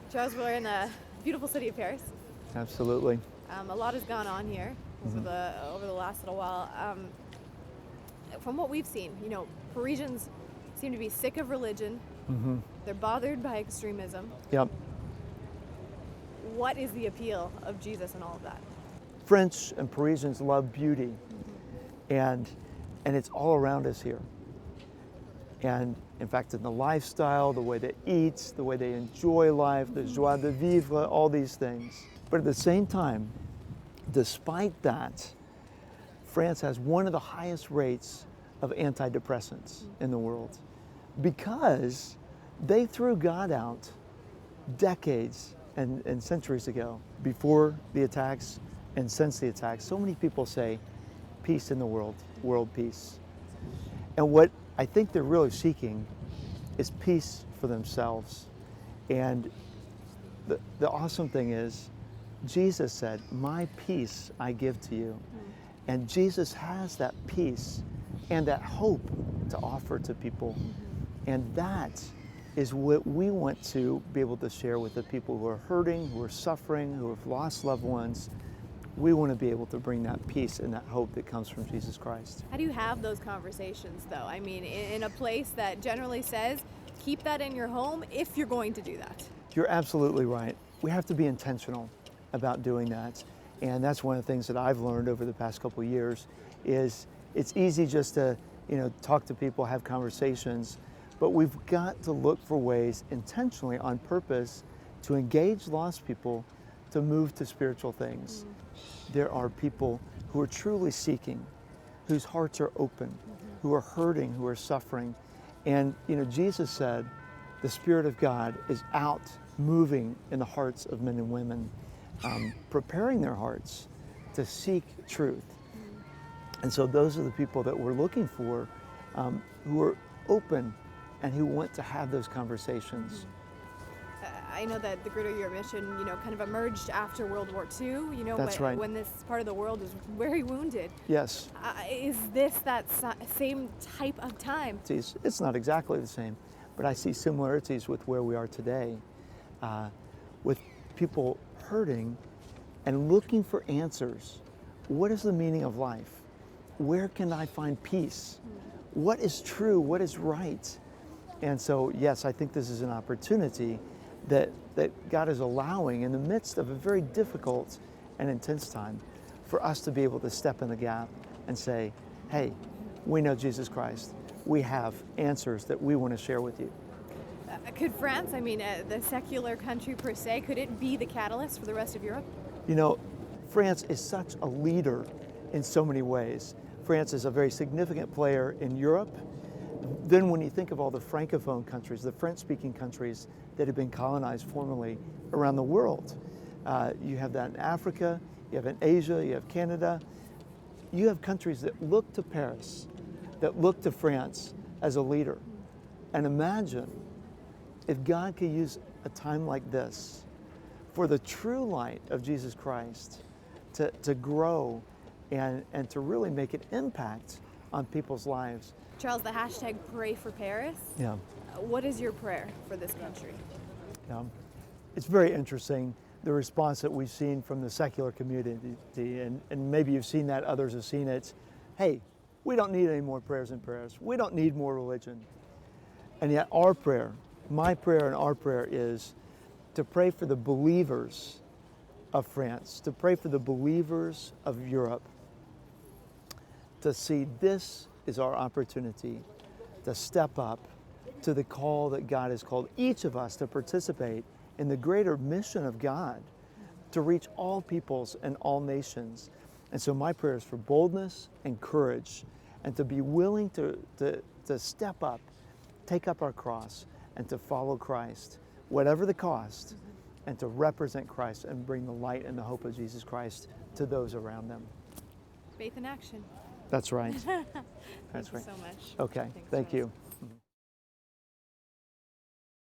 Charles, we're in the beautiful city of Paris. Absolutely. A lot has gone on here over the last little while. From what we've seen, Parisians seem to be sick of religion. They're bothered by extremism. Yep. What is the appeal of Jesus and all of that? French and Parisians love beauty, and it's all around us here. And in fact, in the lifestyle, the way they eat, the way they enjoy life, the joie de vivre, all these things. But at the same time, despite that, France has one of the highest rates of antidepressants in the world because they threw God out decades and centuries ago, before the attacks and since the attacks. So many people say, peace in the world peace. And what I think they're really seeking is peace for themselves. And the awesome thing is, Jesus said, my peace I give to you. And Jesus has that peace and that hope to offer to people. And that is what we want to be able to share with the people who are hurting, who are suffering, who have lost loved ones. We want to be able to bring that peace and that hope that comes from Jesus Christ. How do you have those conversations, though? I mean, in a place that generally says, keep that in your home if you're going to do that. You're absolutely right. We have to be intentional about doing that. And that's one of the things that I've learned over the past couple of years is it's easy just to, talk to people, have conversations, but we've got to look for ways intentionally on purpose to engage lost people to move to spiritual things. There are people who are truly seeking, whose hearts are open, who are hurting, who are suffering. And, Jesus said, the Spirit of God is out moving in the hearts of men and women, preparing their hearts to seek truth. And so those are the people that we're looking for, who are open and who want to have those conversations. I know that the Greater Europe Mission, kind of emerged after World War II, That's right. When this part of the world is very wounded. Yes. Is this that same type of time? It's not exactly the same, but I see similarities with where we are today, with people hurting and looking for answers. What is the meaning of life? Where can I find peace? What is true? What is right? And so, yes, I think this is an opportunity that God is allowing in the midst of a very difficult and intense time for us to be able to step in the gap and say, hey, we know Jesus Christ. We have answers that we want to share with you. Could France, the secular country per se, could it be the catalyst for the rest of Europe? France is such a leader in so many ways. France is a very significant player in Europe. Then when you think of all the Francophone countries, the French-speaking countries that have been colonized formerly around the world, you have that in Africa, you have in Asia, you have Canada. You have countries that look to Paris, that look to France as a leader. And imagine if God could use a time like this for the true light of Jesus Christ to grow and to really make an impact on people's lives. Charles, the hashtag Pray for Paris. Yeah. What is your prayer for this country? Yeah. It's very interesting, the response that we've seen from the secular community, and maybe you've seen that, others have seen it. Hey, we don't need any more prayers in Paris. We don't need more religion. And yet our prayer, my prayer and our prayer is to pray for the believers of France, to pray for the believers of Europe, to see this is our opportunity to step up to the call that God has called each of us to participate in the greater mission of God, to reach all peoples and all nations. And so my prayer is for boldness and courage, and to be willing to step up, take up our cross, and to follow Christ, whatever the cost, and to represent Christ and bring the light and the hope of Jesus Christ to those around them. Faith in action. That's right. Thank you so much. Okay, thank you.